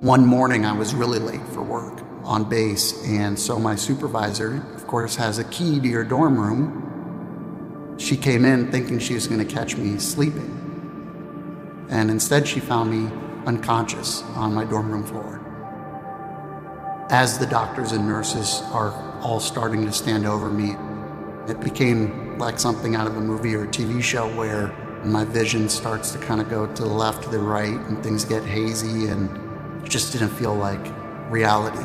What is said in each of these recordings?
One morning I was really late for work on base, and so my supervisor, of course, has a key to your dorm room. She came in thinking she was going to catch me sleeping, and instead she found me unconscious on my dorm room floor. As the doctors and nurses are all starting to stand over me, it became like something out of a movie or a TV show where my vision starts to kind of go to the left, to the right, and things get hazy, and it just didn't feel like reality.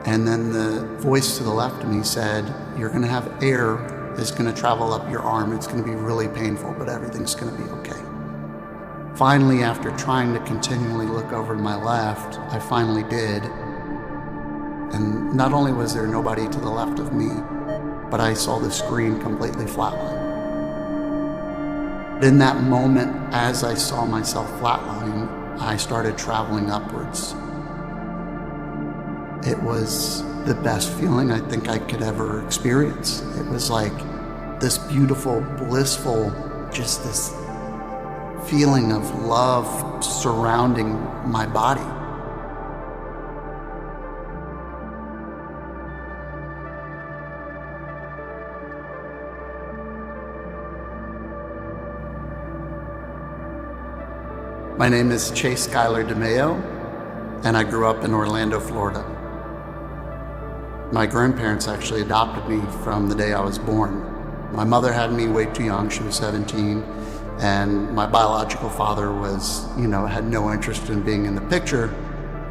And then the voice to the left of me said, "You're going to have air that's going to travel up your arm. It's going to be really painful, but everything's going to be okay." Finally, after trying to continually look over to my left, I finally did. And not only was there nobody to the left of me, but I saw the screen completely flatline. In that moment, as I saw myself flatlining, I started traveling upwards. It was the best feeling I think I could ever experience. It was like this beautiful, blissful, just this feeling of love surrounding my body. My name is Chase Skylar DeMayo, and I grew up in Orlando, Florida. My grandparents actually adopted me from the day I was born. My mother had me way too young, she was 17, and my biological father was, had no interest in being in the picture.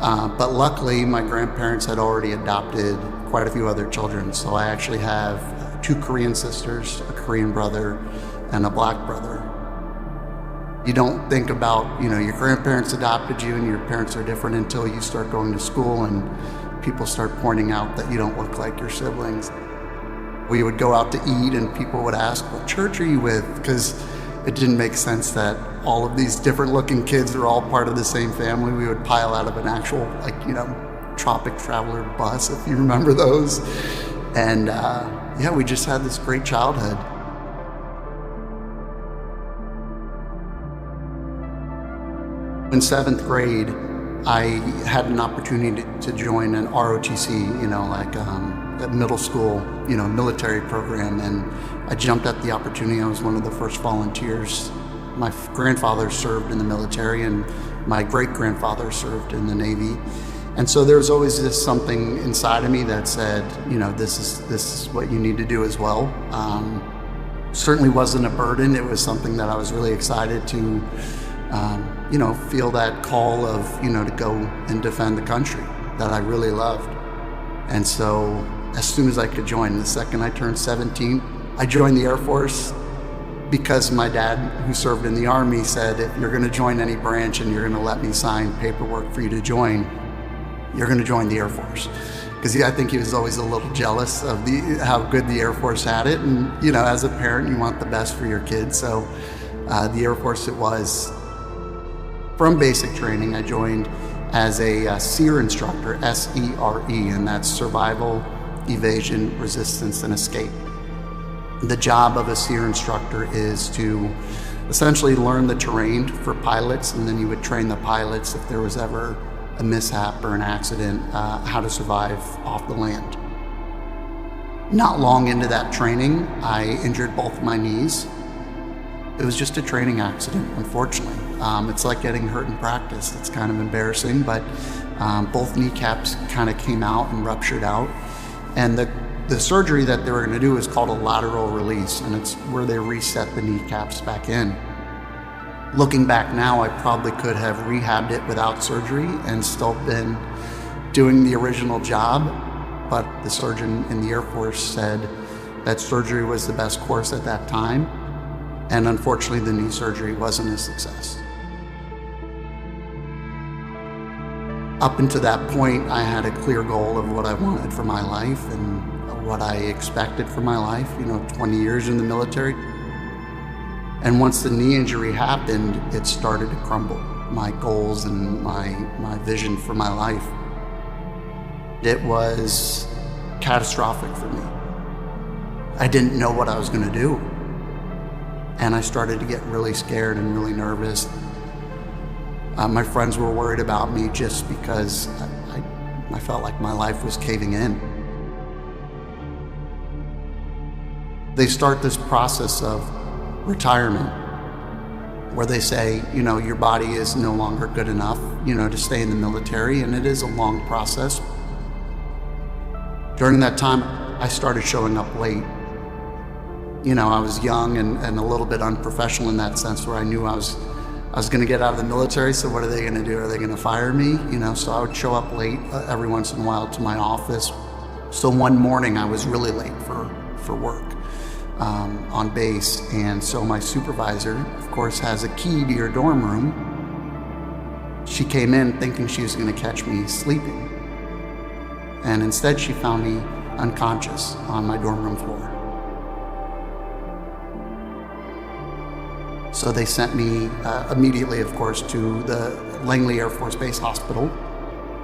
But luckily, my grandparents had already adopted quite a few other children. So I actually have 2 Korean sisters, a Korean brother, and a black brother. You don't think about, your grandparents adopted you and your parents are different until you start going to school and people start pointing out that you don't look like your siblings. We would go out to eat and people would ask, "What church are you with?" Because it didn't make sense that all of these different looking kids are all part of the same family. We would pile out of an actual, Tropic Traveler bus, if you remember those. And we just had this great childhood. In 7th grade, I had an opportunity to join an ROTC, a middle school, military program, and I jumped at the opportunity. I was one of the first volunteers. My grandfather served in the military, and my great-grandfather served in the Navy. And so there was always something inside of me that said, this is what you need to do as well. Certainly wasn't a burden. It was something that I was really excited to feel that call of, to go and defend the country that I really loved. And so as soon as I could join, the second I turned 17, I joined the Air Force because my dad, who served in the Army, said, "If you're going to join any branch and you're going to let me sign paperwork for you to join, you're going to join the Air Force." Because I think he was always a little jealous of how good the Air Force had it. And, as a parent, you want the best for your kids. So the Air Force it was. From basic training, I joined as a SERE instructor, S-E-R-E, and that's Survival, Evasion, Resistance, and Escape. The job of a SERE instructor is to essentially learn the terrain for pilots, and then you would train the pilots if there was ever a mishap or an accident, how to survive off the land. Not long into that training, I injured both my knees. It was just a training accident, unfortunately. It's like getting hurt in practice. It's kind of embarrassing, but both kneecaps kind of came out and ruptured out. And the surgery that they were going to do is called a lateral release, and it's where they reset the kneecaps back in. Looking back now, I probably could have rehabbed it without surgery and still been doing the original job, but the surgeon in the Air Force said that surgery was the best course at that time. And unfortunately, the knee surgery wasn't a success. Up until that point, I had a clear goal of what I wanted for my life and what I expected for my life, 20 years in the military. And once the knee injury happened, it started to crumble, my goals and my vision for my life. It was catastrophic for me. I didn't know what I was going to do. And I started to get really scared and really nervous. My friends were worried about me just because I felt like my life was caving in. They start this process of retirement where they say, your body is no longer good enough, to stay in the military, and it is a long process. During that time, I started showing up late. I was young and a little bit unprofessional in that sense, where I knew I was going to get out of the military, so what are they going to do? Are they going to fire me? So I would show up late every once in a while to my office. So one morning I was really late for work on base, and so my supervisor, of course, has a key to your dorm room. She came in thinking she was going to catch me sleeping, and instead she found me unconscious on my dorm room floor. So they sent me immediately, of course, to the Langley Air Force Base Hospital,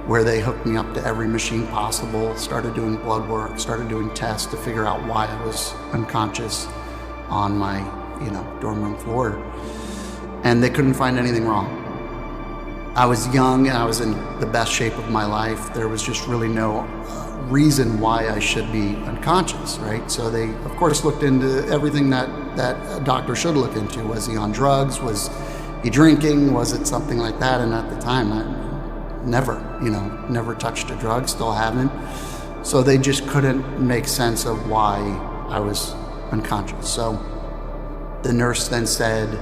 where they hooked me up to every machine possible, started doing blood work, started doing tests to figure out why I was unconscious on my, dorm room floor. And they couldn't find anything wrong. I was young and I was in the best shape of my life. There was just really no reason why I should be unconscious, right? So they, of course, looked into everything that a doctor should look into. Was he on drugs? Was he drinking? Was it something like that? And at the time, I never touched a drug, still haven't. So they just couldn't make sense of why I was unconscious. So the nurse then said,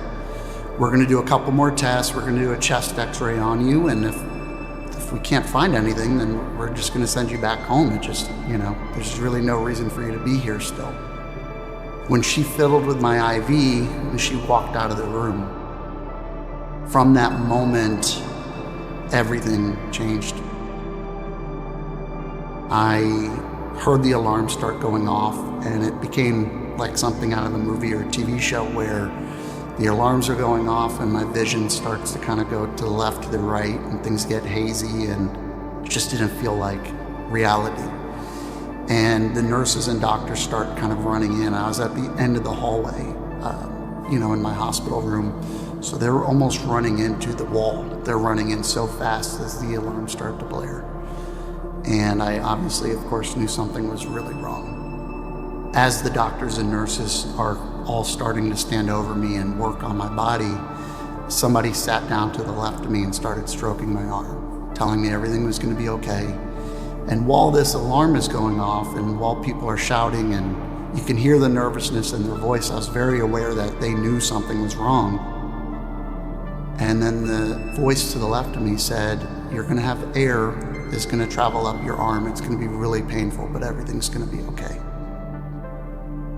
we're going to do a couple more tests. We're going to do a chest x-ray on you. And if we can't find anything, then we're just going to send you back home. It just, there's really no reason for you to be here still. When she fiddled with my IV and she walked out of the room, from that moment, everything changed. I heard the alarm start going off, and it became like something out of a movie or a TV show where the alarms are going off and my vision starts to kind of go to the left, to the right, and things get hazy, and it just didn't feel like reality. And the nurses and doctors start kind of running in. I was at the end of the hallway, in my hospital room. So they were almost running into the wall. They're running in so fast as the alarm started to blare. And I obviously, of course, knew something was really wrong. As the doctors and nurses are all starting to stand over me and work on my body, somebody sat down to the left of me and started stroking my arm, telling me everything was going to be okay. And while this alarm is going off and while people are shouting and you can hear the nervousness in their voice, I was very aware that they knew something was wrong. And then the voice to the left of me said, you're going to have air that's going to travel up your arm. It's going to be really painful, but everything's going to be okay.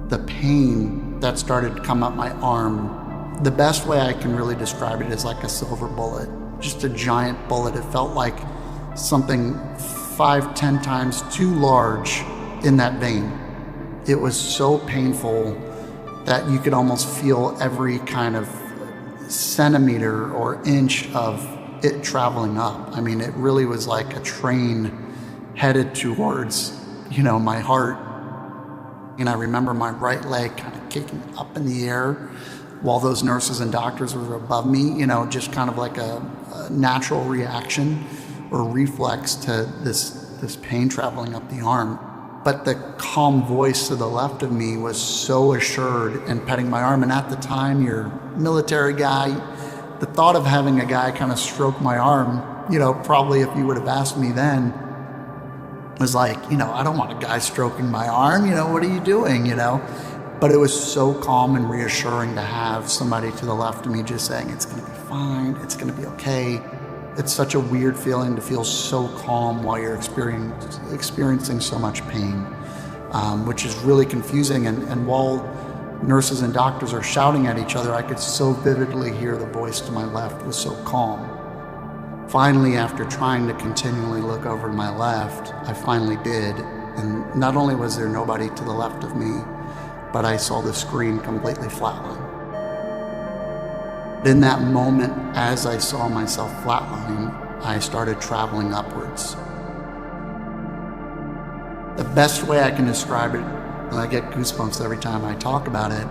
The pain that started to come up my arm, the best way I can really describe it is like a silver bullet, just a giant bullet. It felt like something 5-10 times too large in that vein. It was so painful that you could almost feel every kind of centimeter or inch of it traveling up. I mean, it really was like a train headed towards, my heart. And I remember my right leg kind of kicking up in the air while those nurses and doctors were above me, just kind of like a natural reaction or reflex to this pain traveling up the arm. But the calm voice to the left of me was so assured and petting my arm. And at the time, you're a military guy. The thought of having a guy kind of stroke my arm, probably if you would have asked me then, was like, I don't want a guy stroking my arm. What are you doing, But it was so calm and reassuring to have somebody to the left of me just saying, it's going to be fine. It's going to be okay. It's such a weird feeling to feel so calm while you're experiencing so much pain, which is really confusing. And while nurses and doctors are shouting at each other, I could so vividly hear the voice to my left was so calm. Finally, after trying to continually look over to my left, I finally did. And not only was there nobody to the left of me, but I saw the screen completely flatline. In that moment, as I saw myself flatline, I started traveling upwards. The best way I can describe it, and I get goosebumps every time I talk about it,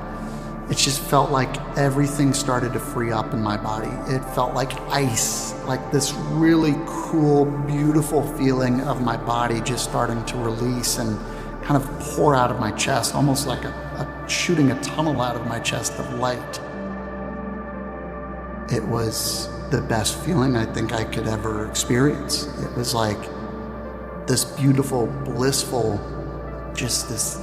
it just felt like everything started to free up in my body. It felt like ice, like this really cool, beautiful feeling of my body just starting to release and kind of pour out of my chest, almost like shooting a tunnel out of my chest of light. It was the best feeling I think I could ever experience. It was like this beautiful, blissful, just this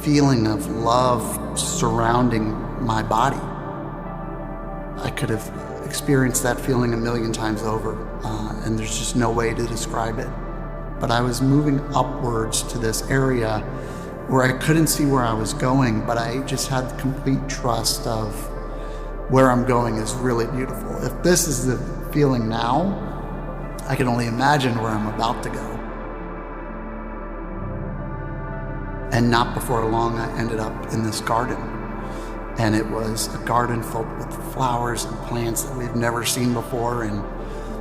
feeling of love surrounding my body. I could have experienced that feeling a million times over, and there's just no way to describe it. But I was moving upwards to this area where I couldn't see where I was going, but I just had complete trust of where I'm going is really beautiful. If this is the feeling now, I can only imagine where I'm about to go. And not before long, I ended up in this garden. And it was a garden filled with flowers and plants that we've never seen before, and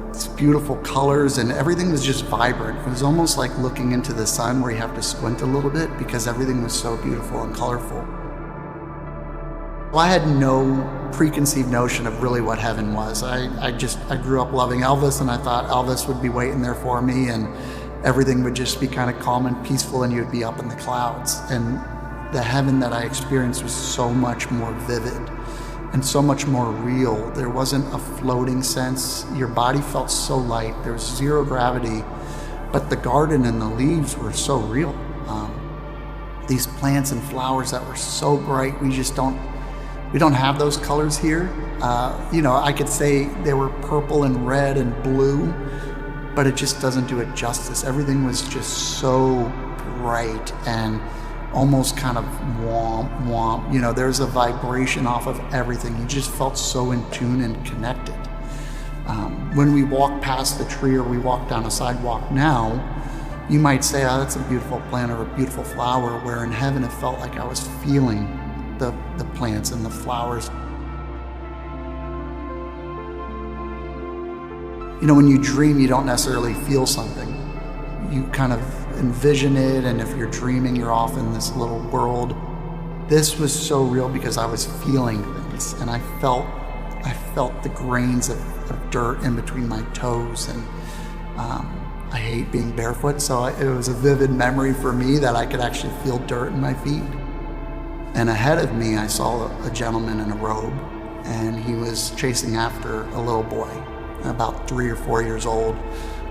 it's beautiful colors, and everything was just vibrant. It was almost like looking into the sun where you have to squint a little bit because everything was so beautiful and colorful. Well, I had no preconceived notion of really what heaven was. I grew up loving Elvis, and I thought Elvis would be waiting there for me, and everything would just be kind of calm and peaceful, and you'd be up in the clouds. And the heaven that I experienced was so much more vivid and so much more real. There wasn't a floating sense. Your body felt so light. There was zero gravity, but the garden and the leaves were so real. These plants and flowers that were so bright, we don't have those colors here. I could say they were purple and red and blue, but it just doesn't do it justice. Everything was just so bright and almost kind of womp. There's a vibration off of everything. You just felt so in tune and connected. When we walk past the tree or we walk down a sidewalk now, you might say, oh, that's a beautiful plant or a beautiful flower, where in heaven it felt like I was feeling the plants and the flowers. When you dream, you don't necessarily feel something. You kind of envision it, and if you're dreaming, you're off in this little world. This was so real because I was feeling things, and I felt the grains of dirt in between my toes, and I hate being barefoot, so it was a vivid memory for me that I could actually feel dirt in my feet. And ahead of me, I saw a gentleman in a robe, and he was chasing after a little boy, about 3 or 4 years old,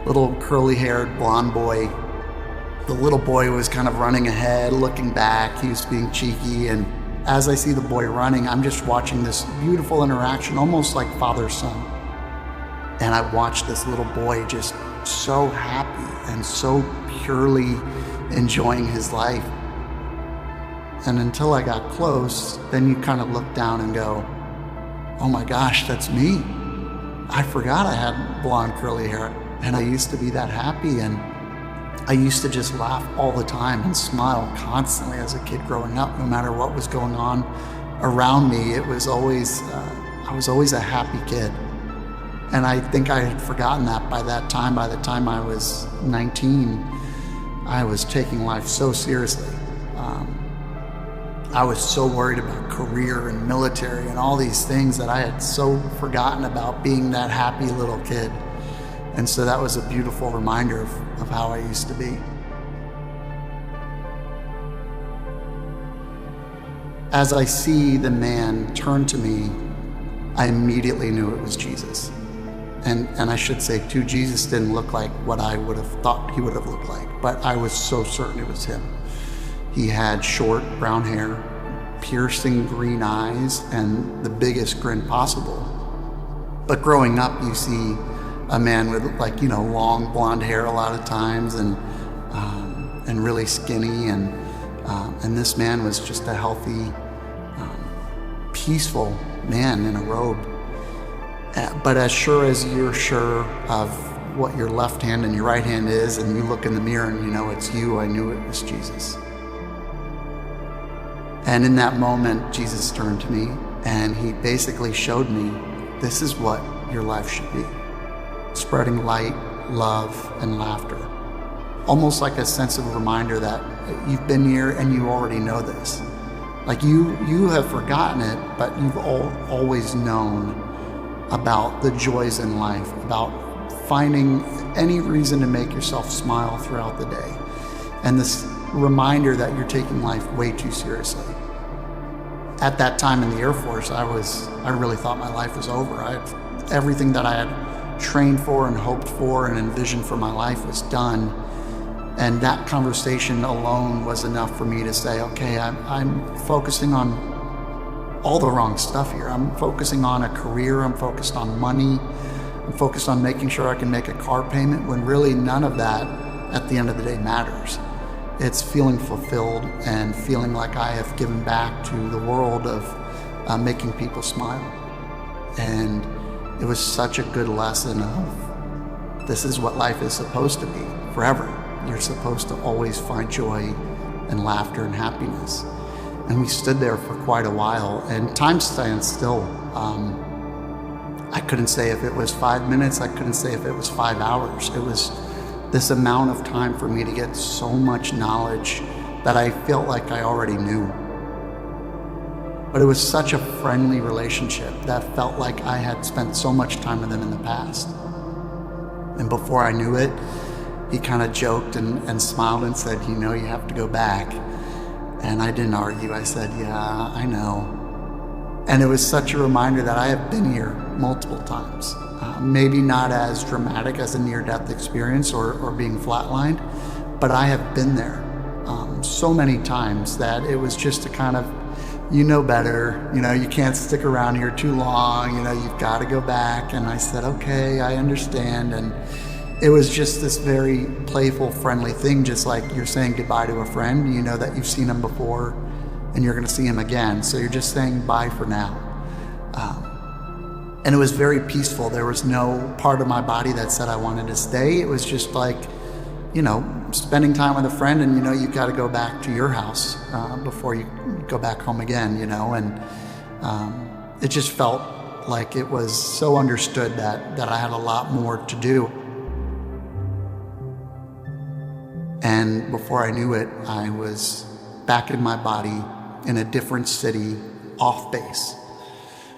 little curly-haired blonde boy. The little boy was kind of running ahead, looking back. He was being cheeky, and as I see the boy running, I'm just watching this beautiful interaction, almost like father-son. And I watched this little boy just so happy and so purely enjoying his life. And until I got close, then you kind of look down and go, oh my gosh, that's me. I forgot I had blonde curly hair, and I used to be that happy, and I used to just laugh all the time and smile constantly as a kid growing up. No matter what was going on around me, it was always I was always a happy kid. And I think I had forgotten that by that time. By the time I was 19, I was taking life so seriously. I was so worried about career and military and all these things that I had so forgotten about being that happy little kid. And so that was a beautiful reminder of how I used to be. As I see the man turn to me, I immediately knew it was Jesus. And I should say too, Jesus didn't look like what I would have thought he would have looked like, but I was so certain it was him. He had short brown hair, piercing green eyes, and the biggest grin possible. But growing up, you see a man with long blonde hair a lot of times, and really skinny, and this man was just a healthy, peaceful man in a robe. But as sure as you're sure of what your left hand and your right hand is, and you look in the mirror and you know it's you, I knew it was Jesus. And in that moment, Jesus turned to me and he basically showed me, this is what your life should be. Spreading light, love, and laughter. Almost like a sense of reminder that you've been here and you already know this. Like you have forgotten it, but you've always known about the joys in life, about finding any reason to make yourself smile throughout the day. And this reminder that you're taking life way too seriously. At that time in the Air Force, I really thought my life was over. Everything that I had trained for and hoped for and envisioned for my life was done. And that conversation alone was enough for me to say, okay, I'm focusing on all the wrong stuff here. I'm focusing on a career, I'm focused on money, I'm focused on making sure I can make a car payment, when really none of that at the end of the day matters. It's feeling fulfilled and feeling like I have given back to the world of making people smile. And it was such a good lesson of this is what life is supposed to be forever. You're supposed to always find joy and laughter and happiness. And we stood there for quite a while, and time stands still. I couldn't say if it was 5 minutes, I couldn't say if it was 5 hours. It was this amount of time for me to get so much knowledge that I felt like I already knew. But it was such a friendly relationship that felt like I had spent so much time with him in the past. And before I knew it, he kind of joked and smiled and said, you know, you have to go back. And I didn't argue. I said, yeah, I know. And it was such a reminder that I have been here multiple times. Maybe not as dramatic as a near-death experience or being flatlined, but I have been there so many times that it was just a kind of, you know better, you know, you can't stick around here too long, you know, you've got to go back. And I said, okay, I understand. And it was just this very playful, friendly thing, just like you're saying goodbye to a friend. You know that you've seen him before and you're going to see him again. So you're just saying bye for now. And it was very peaceful. There was no part of my body that said I wanted to stay. It was just like, you know, spending time with a friend, and you know you've got to go back to your house before you go back home again, you know. And it just felt like it was so understood that I had a lot more to do. And before I knew it, I was back in my body in a different city, off base.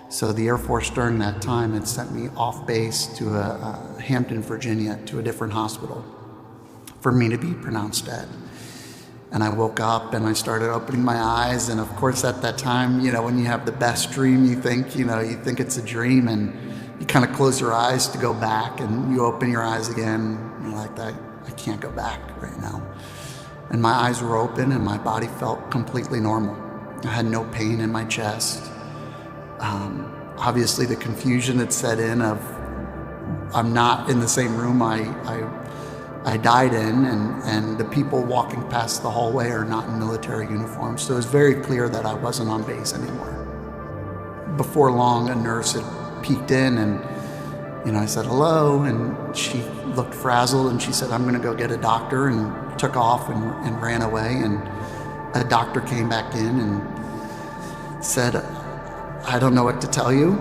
So the Air Force during that time had sent me off base to Hampton, Virginia, to a different hospital for me to be pronounced dead. And I woke up and I started opening my eyes. And of course, at that time, you know, when you have the best dream, you think it's a dream, and you kind of close your eyes to go back, and you open your eyes again. And you're like, I can't go back right now. And my eyes were open and my body felt completely normal. I had no pain in my chest. Obviously the confusion had set in of I'm not in the same room I died in, and the people walking past the hallway are not in military uniforms. So it was very clear that I wasn't on base anymore. Before long, a nurse had peeked in, and you know, I said hello, and she looked frazzled, and she said, I'm going to go get a doctor, and took off and ran away. And a doctor came back in and said, I don't know what to tell you,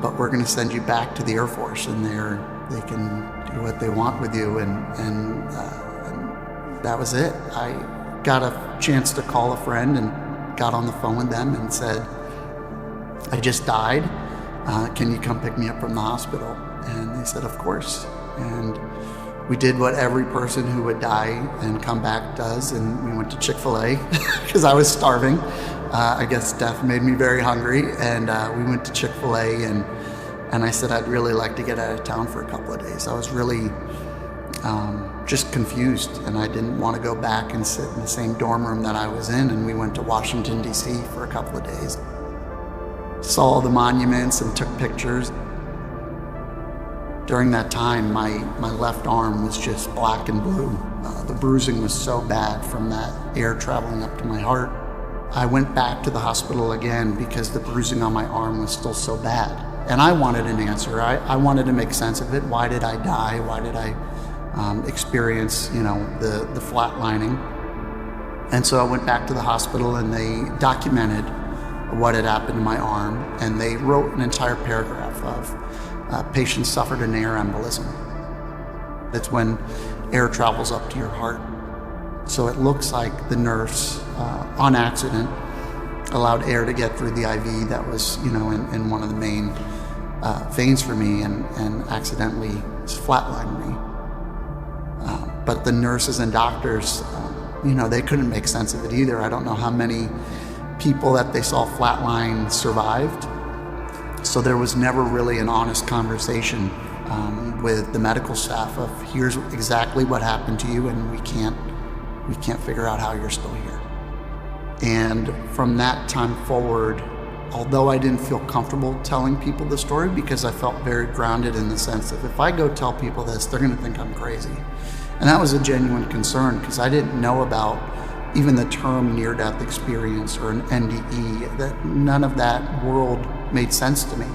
but we're going to send you back to the Air Force, and they can do what they want with you. And that was it. I got a chance to call a friend and got on the phone with them and said, I just died. Can you come pick me up from the hospital? And they said, of course. And we did what every person who would die and come back does, and we went to Chick-fil-A because I was starving. I guess death made me very hungry, and we went to Chick-fil-A, and I said I'd really like to get out of town for a couple of days. I was really just confused, and I didn't want to go back and sit in the same dorm room that I was in, and we went to Washington, D.C. for a couple of days. Saw the monuments and took pictures. During that time, my left arm was just black and blue. The bruising was so bad from that air traveling up to my heart. I went back to the hospital again because the bruising on my arm was still so bad. And I wanted an answer. I wanted to make sense of it. Why did I die? Why did I experience, the flatlining? And so I went back to the hospital, and they documented what had happened to my arm, and they wrote an entire paragraph of patients suffered an air embolism. That's when air travels up to your heart. So it looks like the nurse, on accident, allowed air to get through the IV that was, in one of the main veins for me, and accidentally flatlined me. But the nurses and doctors, they couldn't make sense of it either. I don't know how many people that they saw flatline survived. So there was never really an honest conversation with the medical staff of, here's exactly what happened to you, and we can't figure out how you're still here. And from that time forward, although I didn't feel comfortable telling people the story, because I felt very grounded in the sense of, if I go tell people this, they're going to think I'm crazy. And that was a genuine concern, because I didn't know about even the term near-death experience or an NDE. That none of that world made sense to me.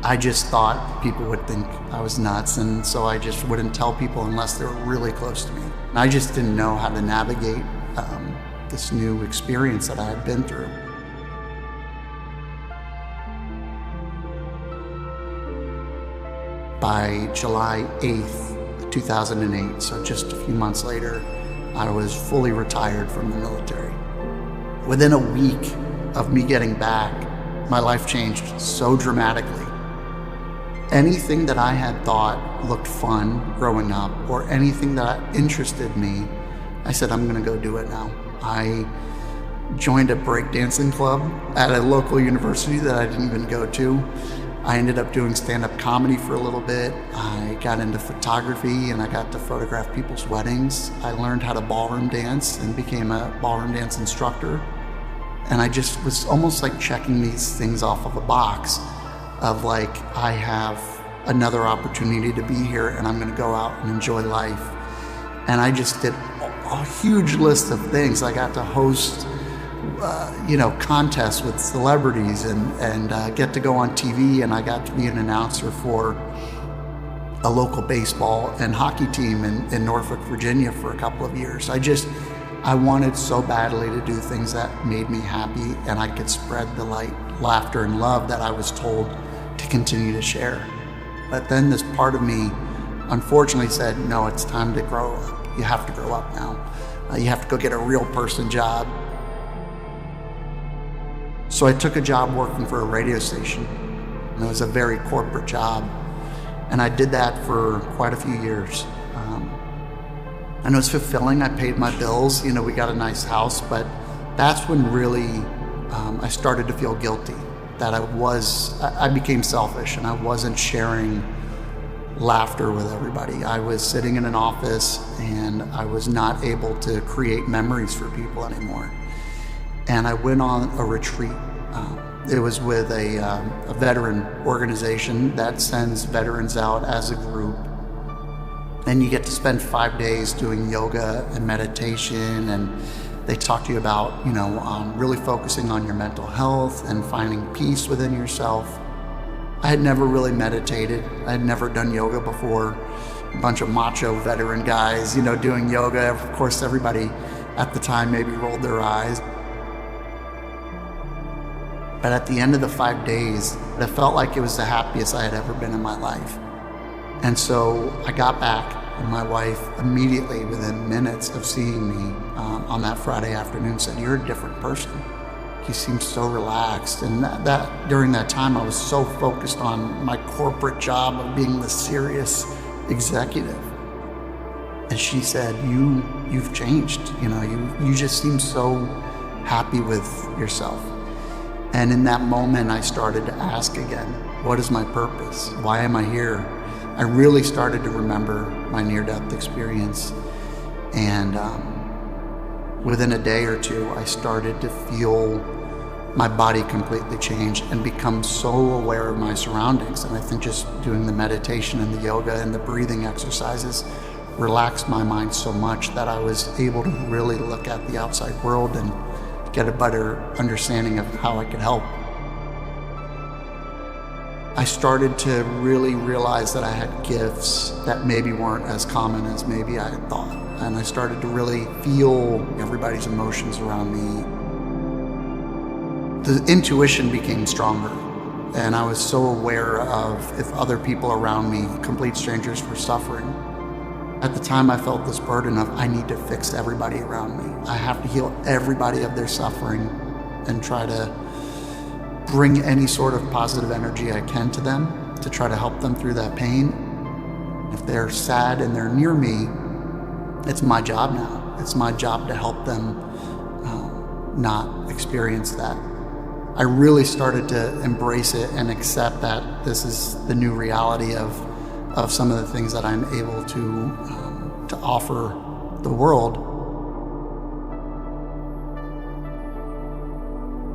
I just thought people would think I was nuts, and so I just wouldn't tell people unless they were really close to me. And I just didn't know how to navigate this new experience that I had been through. By July 8th, 2008, so just a few months later, I was fully retired from the military. Within a week of me getting back, my life changed so dramatically. Anything that I had thought looked fun growing up, or anything that interested me, I said, I'm gonna go do it now. I joined a breakdancing club at a local university that I didn't even go to. I ended up doing stand-up comedy for a little bit. I got into photography, and I got to photograph people's weddings. I learned how to ballroom dance and became a ballroom dance instructor. And I just was almost like checking these things off of a box of, like, I have another opportunity to be here, and I'm gonna go out and enjoy life. And I just did a huge list of things. I got to host contests with celebrities and get to go on TV, and I got to be an announcer for a local baseball and hockey team in Norfolk, Virginia for a couple of years. I wanted so badly to do things that made me happy, and I could spread the light, laughter, and love that I was told to continue to share. But then this part of me unfortunately said, no, it's time to grow up. You have to grow up now. You have to go get a real person job. So I took a job working for a radio station, and it was a very corporate job. And I did that for quite a few years. And it was fulfilling. I paid my bills. We got a nice house, but that's when really I started to feel guilty that I became selfish, and I wasn't sharing laughter with everybody. I was sitting in an office, and I was not able to create memories for people anymore. And I went on a retreat. It was with a veteran organization that sends veterans out as a group. And you get to spend 5 days doing yoga and meditation, and they talk to you about, really focusing on your mental health and finding peace within yourself. I had never really meditated. I had never done yoga before. A bunch of macho veteran guys, doing yoga. Of course, everybody at the time maybe rolled their eyes. But at the end of the 5 days, it felt like it was the happiest I had ever been in my life. And so I got back, and my wife immediately, within minutes of seeing me on that Friday afternoon, said, "You're a different person. You seem so relaxed." And that during that time, I was so focused on my corporate job of being the serious executive. And she said, "You've changed. You just seem so happy with yourself." And in that moment, I started to ask again, what is my purpose? Why am I here? I really started to remember my near-death experience. And within a day or two, I started to feel my body completely change and become so aware of my surroundings. And I think just doing the meditation and the yoga and the breathing exercises relaxed my mind so much that I was able to really look at the outside world and get a better understanding of how I could help. I started to really realize that I had gifts that maybe weren't as common as maybe I had thought. And I started to really feel everybody's emotions around me. The intuition became stronger, and I was so aware of if other people around me, complete strangers, were suffering. At the time, I felt this burden of, I need to fix everybody around me. I have to heal everybody of their suffering. and try to bring any sort of positive energy I can to them to try to help them through that pain. If they're sad and they're near me, it's my job now. It's my job to help them not experience that. I really started to embrace it and accept that this is the new reality of some of the things that I'm able to offer the world.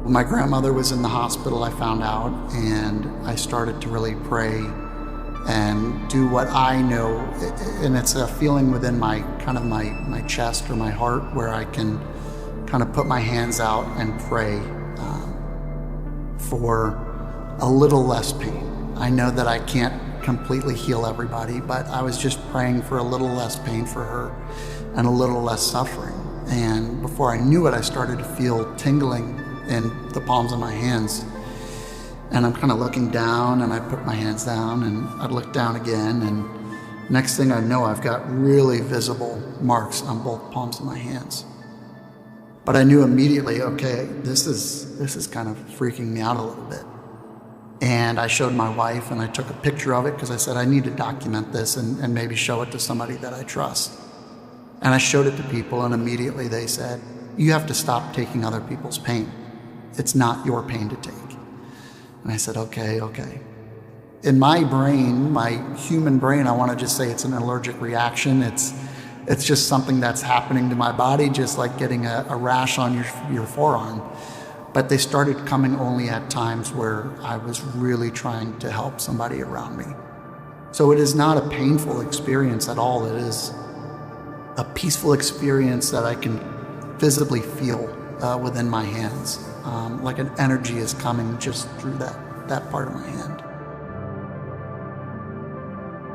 When my grandmother was in the hospital, I found out, and I started to really pray and do what I know, and it's a feeling within my chest or my heart where I can kind of put my hands out and pray for a little less pain. I know that I can't completely heal everybody, but I was just praying for a little less pain for her and a little less suffering. And before I knew it, I started to feel tingling in the palms of my hands. And I'm kind of looking down, and I put my hands down, and I'd look down again, and next thing I know, I've got really visible marks on both palms of my hands. But I knew immediately, okay, this is kind of freaking me out a little bit. And I showed my wife, and I took a picture of it because I said, I need to document this and maybe show it to somebody that I trust. And I showed it to people, and immediately they said, you have to stop taking other people's pain. It's not your pain to take. And I said, okay. In my brain, my human brain, I want to just say it's an allergic reaction. It's just something that's happening to my body, just like getting a rash on your forearm. But they started coming only at times where I was really trying to help somebody around me. So it is not a painful experience at all. It is a peaceful experience that I can visibly feel within my hands. Like an energy is coming just through that part of my hand.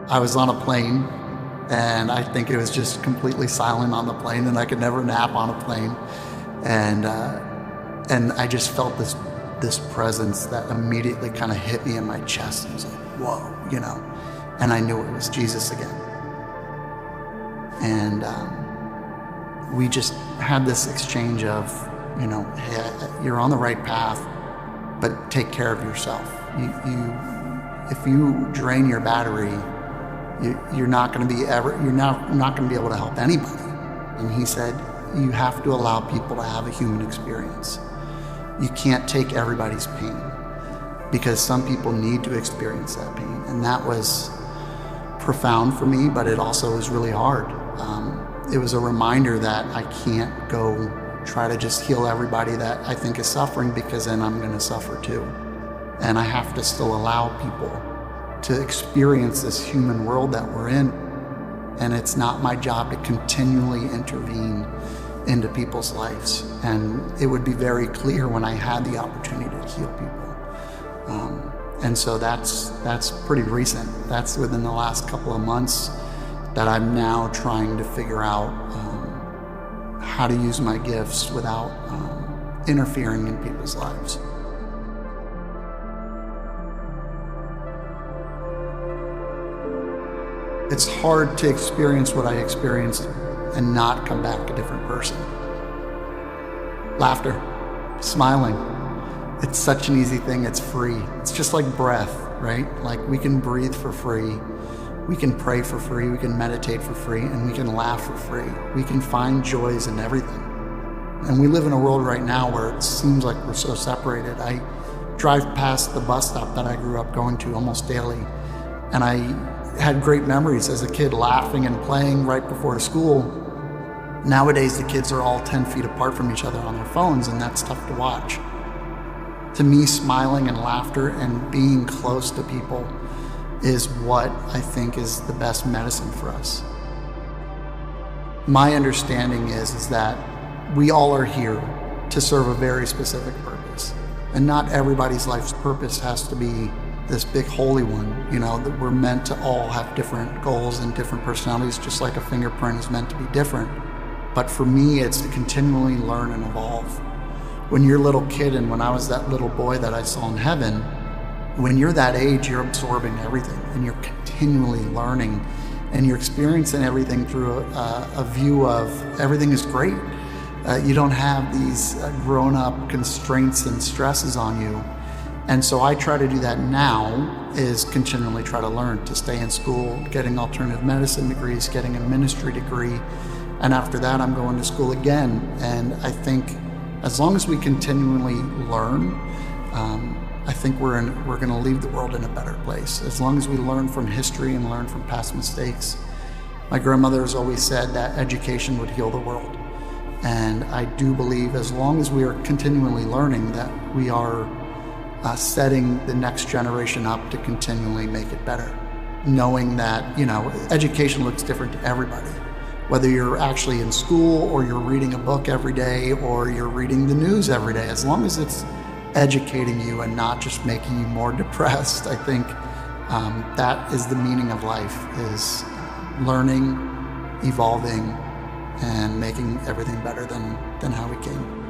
I was on a plane, and I think it was just completely silent on the plane, and I could never nap on a plane. And I just felt this presence that immediately kind of hit me in my chest. I was like, whoa, and I knew it was Jesus again. And we just had this exchange of, hey, you're on the right path, but take care of yourself. If you drain your battery, you're not going to be able to help anybody. And he said, you have to allow people to have a human experience. You can't take everybody's pain, because some people need to experience that pain. And that was profound for me, but it also was really hard. It was a reminder that I can't go try to just heal everybody that I think is suffering, because then I'm going to suffer too. And I have to still allow people to experience this human world that we're in. And it's not my job to continually intervene into people's lives. And it would be very clear when I had the opportunity to heal people. And so that's pretty recent. That's within the last couple of months that I'm now trying to figure out how to use my gifts without interfering in people's lives. It's hard to experience what I experienced and not come back a different person. Laughter, smiling. It's such an easy thing, it's free. It's just like breath, right? Like we can breathe for free, we can pray for free, we can meditate for free, and we can laugh for free. We can find joys in everything. And we live in a world right now where it seems like we're so separated. I drive past the bus stop that I grew up going to almost daily, and I had great memories as a kid laughing and playing right before school. Nowadays, the kids are all 10 feet apart from each other on their phones, and that's tough to watch. To me, smiling and laughter and being close to people is what I think is the best medicine for us. My understanding is that we all are here to serve a very specific purpose. And not everybody's life's purpose has to be this big holy one, that we're meant to all have different goals and different personalities, just like a fingerprint is meant to be different. But for me, it's to continually learn and evolve. When you're a little kid, and when I was that little boy that I saw in heaven, when you're that age, you're absorbing everything, and you're continually learning, and you're experiencing everything through a view of everything is great. You don't have these grown-up constraints and stresses on you. And so I try to do that now, is continually try to learn, to stay in school, getting alternative medicine degrees, getting a ministry degree. And after that, I'm going to school again. And I think as long as we continually learn, I think we're going to leave the world in a better place. As long as we learn from history and learn from past mistakes. My grandmother has always said that education would heal the world. And I do believe as long as we are continually learning, that we are setting the next generation up to continually make it better. Knowing that, education looks different to everybody. Whether you're actually in school or you're reading a book every day or you're reading the news every day, as long as it's educating you and not just making you more depressed, I think that is the meaning of life, is learning, evolving, and making everything better than how we came.